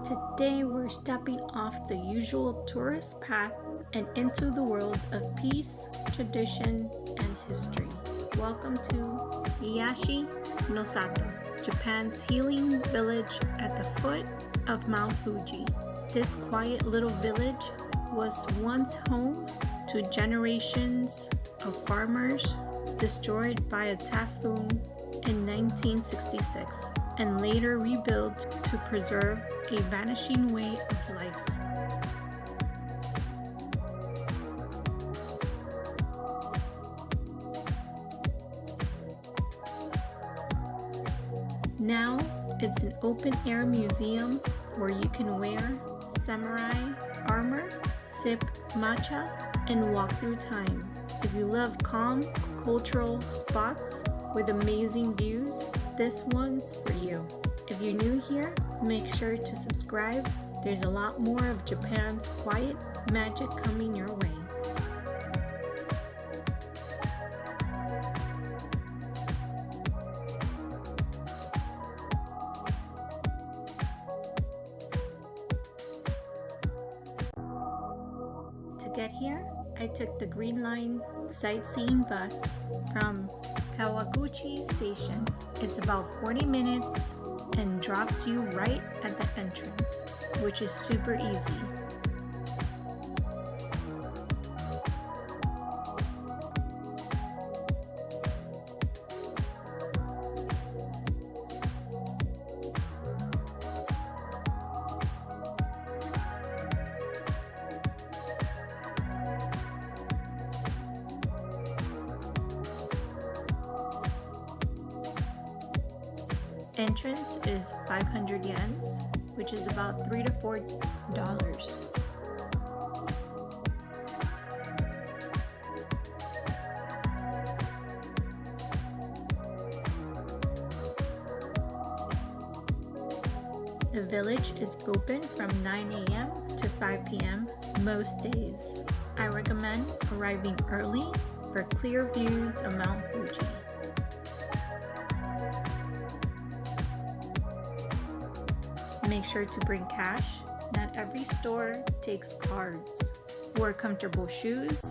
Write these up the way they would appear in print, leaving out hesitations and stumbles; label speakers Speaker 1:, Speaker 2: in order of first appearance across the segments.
Speaker 1: Today we're stepping off the usual tourist path and into the worlds of peace, tradition, and history. Welcome to Iyashi no Sato, Japan's healing village at the foot of Mount Fuji. This quiet little village was once home to generations of farmers destroyed by a typhoon in 1966 and later rebuilt to preserve a vanishing way of life. Now it's an open-air museum where you can wear samurai armor, sip matcha, and walk through time. If you love calm, cultural spots with amazing views, this one's for you. If you're new here, make sure to subscribe. There's a lot more of Japan's quiet magic coming your way. To get here, I took the Green Line sightseeing bus from Kawaguchi Station. It's about 40 minutes and drops you right at the entrance, which is super easy. Entrance is 500 yens, which is about $3 to $4. The village is open from 9 a.m. to 5 p.m. most days. I recommend arriving early for clear views of Mount Fuji. Make sure to bring cash. Not every store takes cards. Wear comfortable shoes.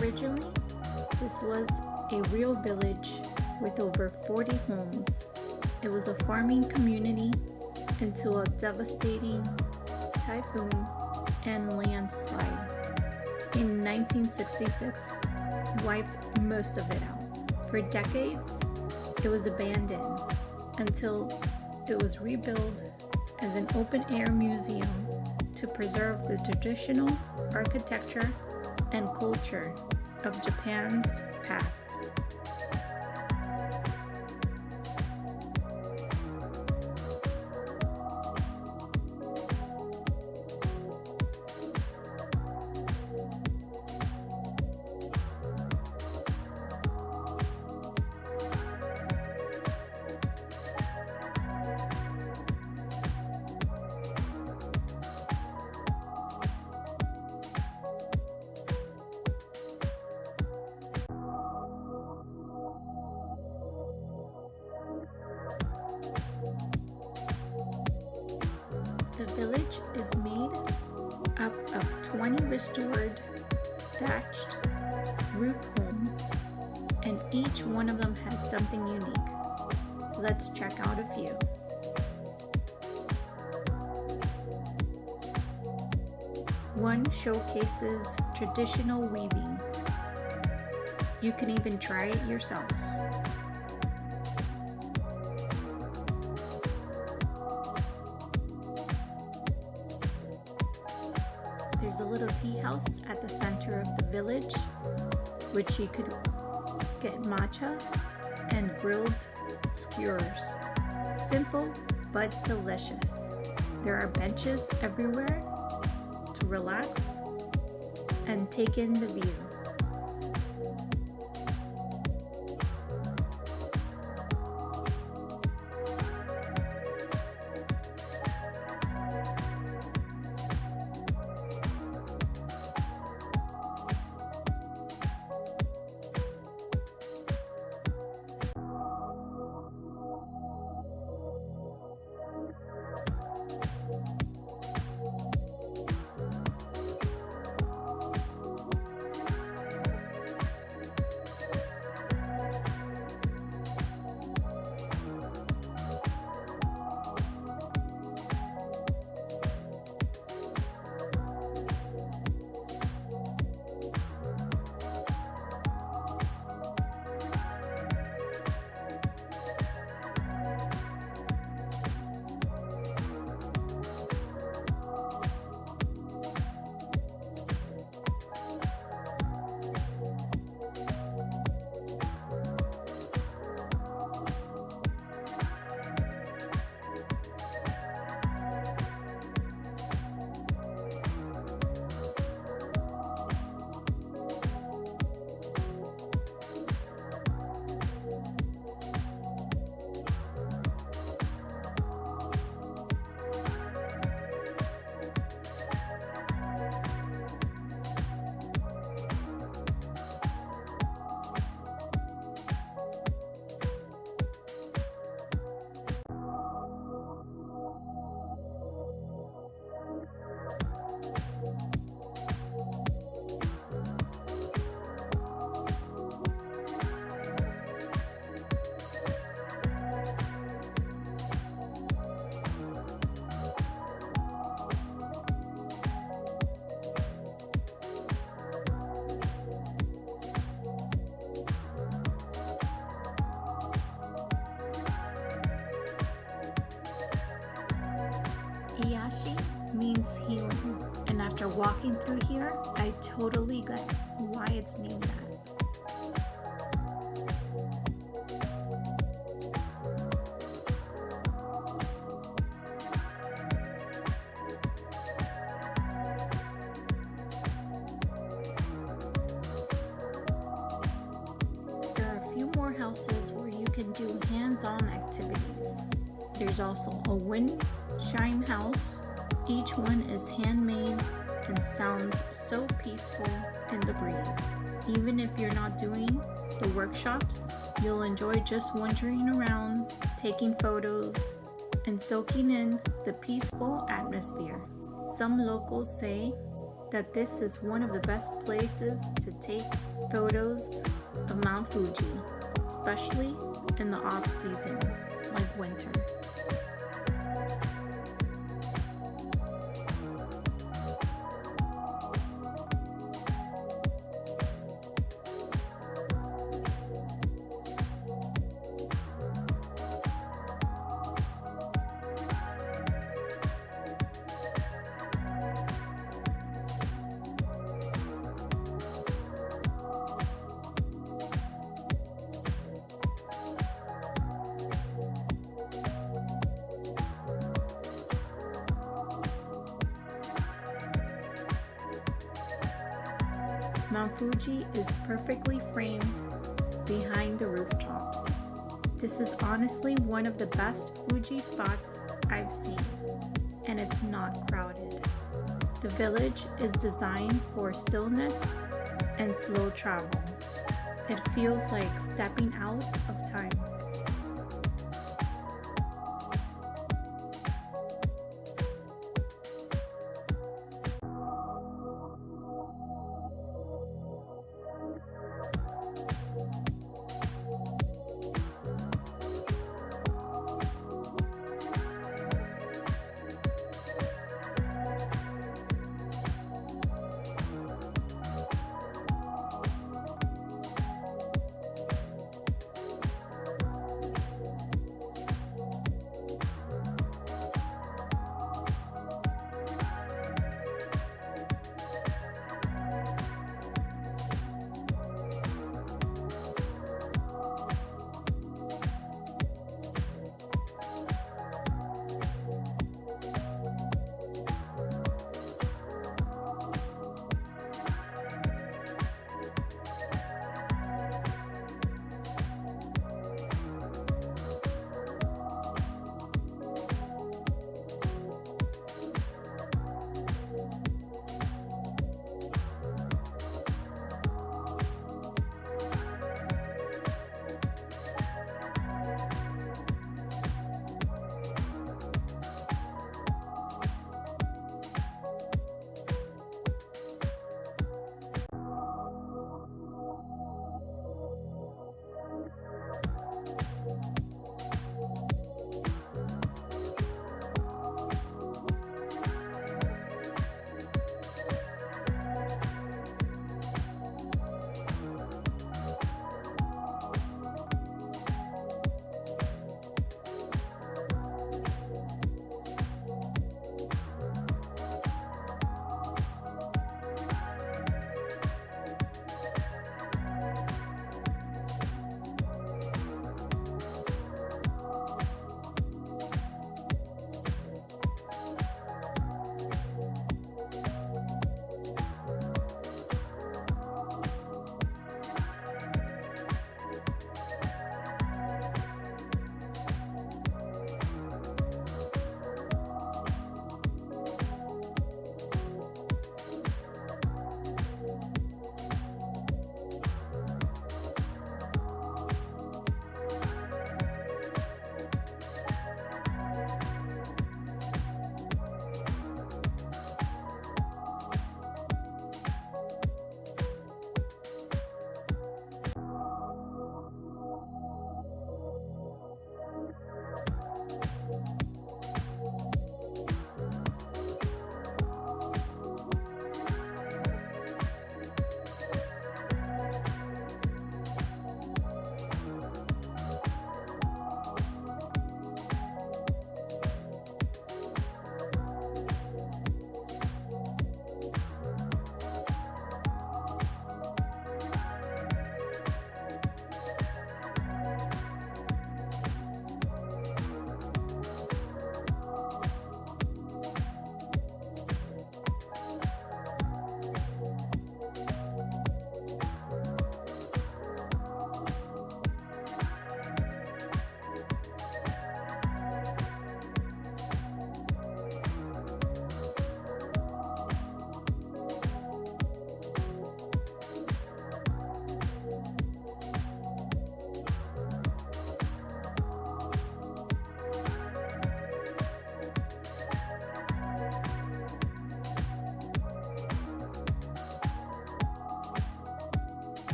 Speaker 1: Originally, this was a real village with over 40 homes. It was a farming community until a devastating typhoon and landslide in 1966 wiped most of it out. For decades, it was abandoned until it was rebuilt as an open-air museum to preserve the traditional architecture and culture of Japan's past. The village is made up of 20 restored thatched roof homes, and each one of them has something unique. Let's check out a few. One showcases traditional weaving. You can even try it yourself. There's a little tea house at the center of the village, which you could get matcha and grilled skewers. Simple but delicious. There are benches everywhere to relax and take in the view. Iyashi means healing, and after walking through here, I totally get why it's named that. There are a few more houses where you can do hands-on activities. There's also a wind chime house. Each one is handmade and sounds so peaceful in the breeze. Even if you're not doing the workshops, you'll enjoy just wandering around, taking photos, and soaking in the peaceful atmosphere. Some locals say that this is one of the best places to take photos of Mount Fuji, especially in the off-season, like winter. Mount Fuji is perfectly framed behind the rooftops. This is honestly one of the best Fuji spots I've seen, and it's not crowded. The village is designed for stillness and slow travel. It feels like stepping out of time.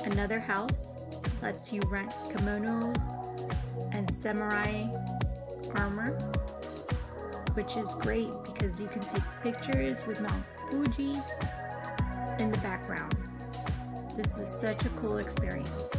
Speaker 1: Another house lets you rent kimonos and samurai armor, which is great because you can take pictures with Mount Fuji in the background. This is such a cool experience.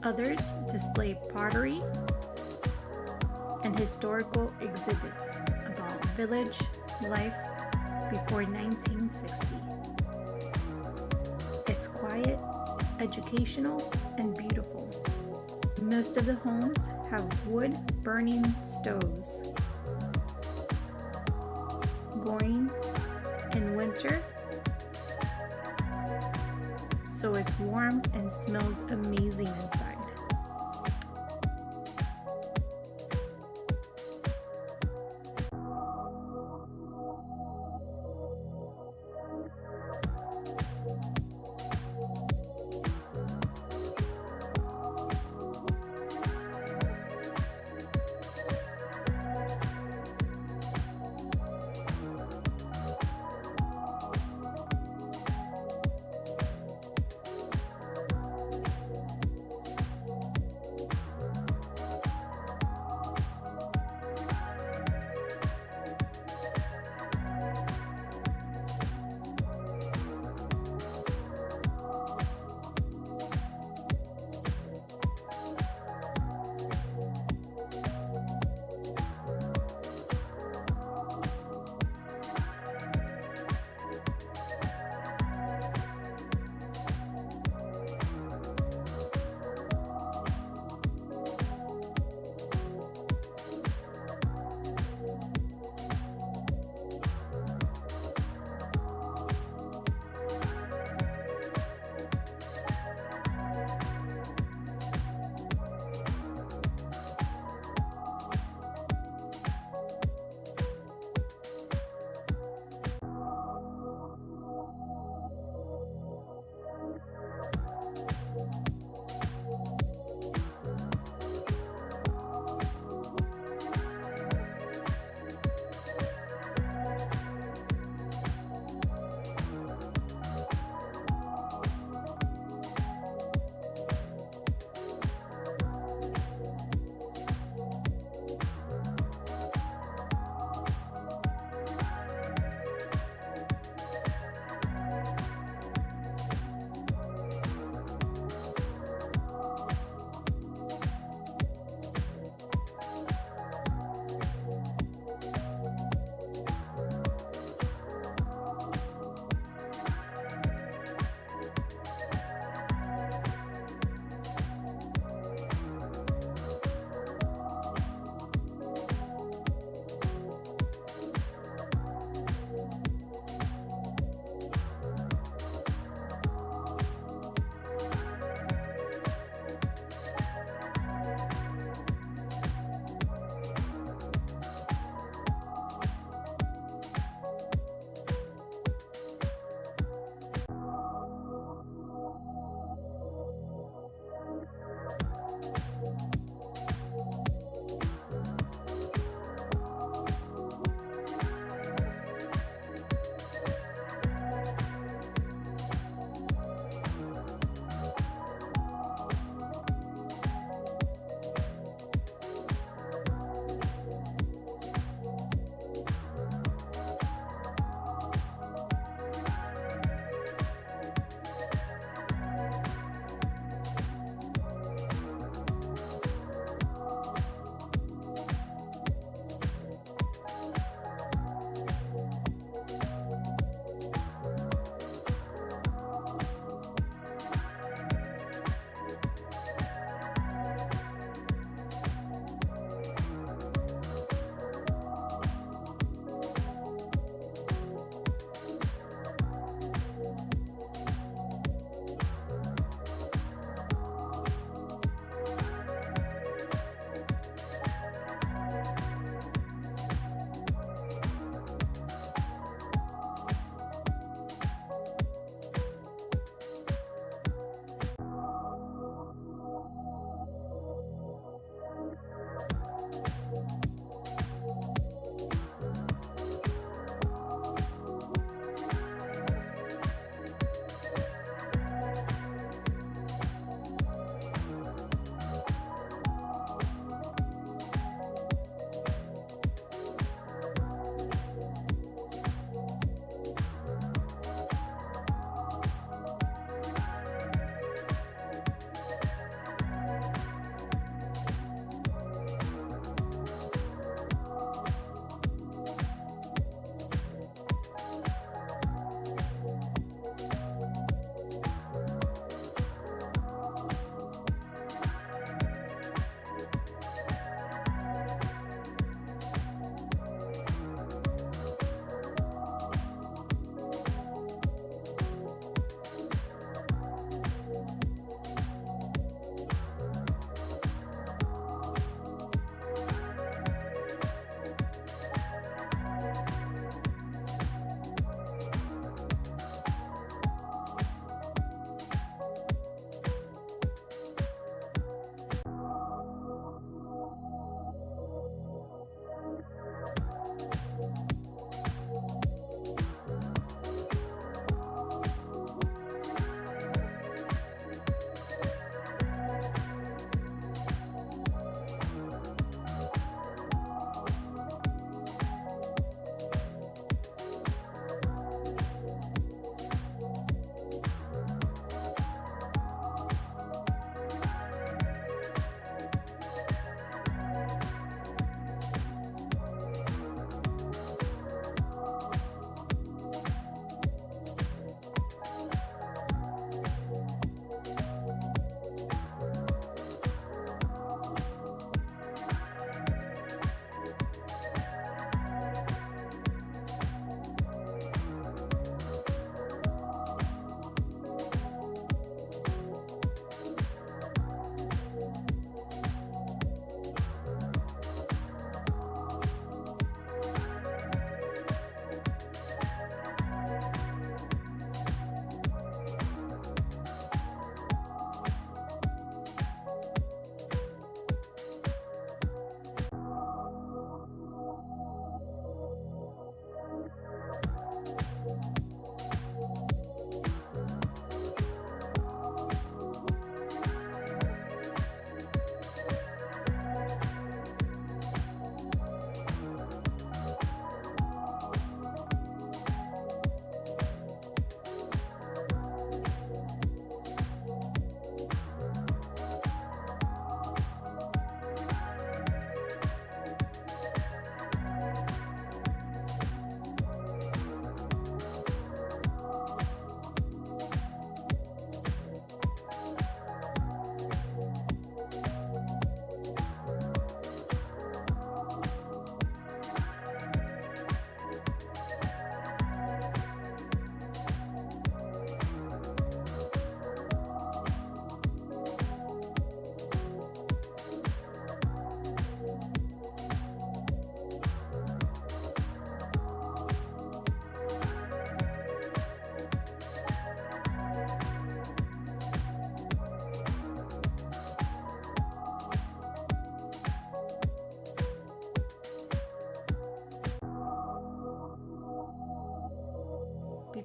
Speaker 1: Others display pottery and historical exhibits about village life before 1960. It's quiet, educational, and beautiful. Most of the homes have wood burning stoves. Going in winter, so it's warm and smells amazing inside.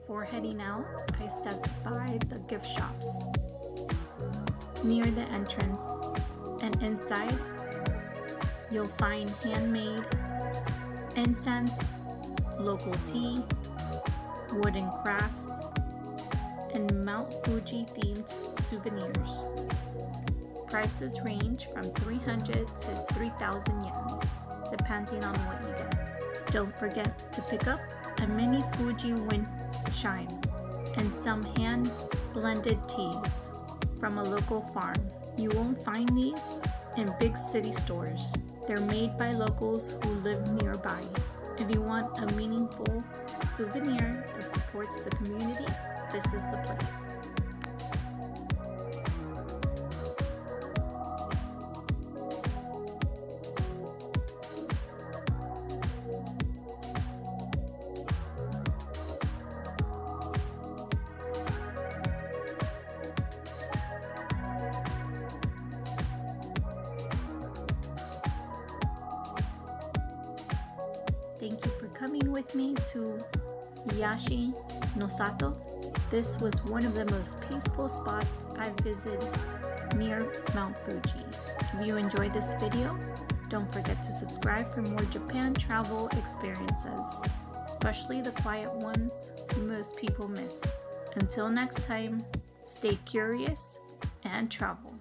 Speaker 1: Before heading out, I stepped by the gift shops near the entrance, and inside you'll find handmade incense, local tea, wooden crafts, and Mount Fuji themed souvenirs. Prices range from 300 to 3,000 yens, depending on what you get. Don't forget to pick up a mini Fuji wind chime and some hand-blended teas from a local farm. You won't find these in big city stores. They're made by locals who live nearby. If you want a meaningful souvenir that supports the community, this is the place. Thank you for coming with me to Iyashi no Sato. This was one of the most peaceful spots I've visited near Mount Fuji. If you enjoyed this video, don't forget to subscribe for more Japan travel experiences, especially the quiet ones most people miss. Until next time, stay curious and travel.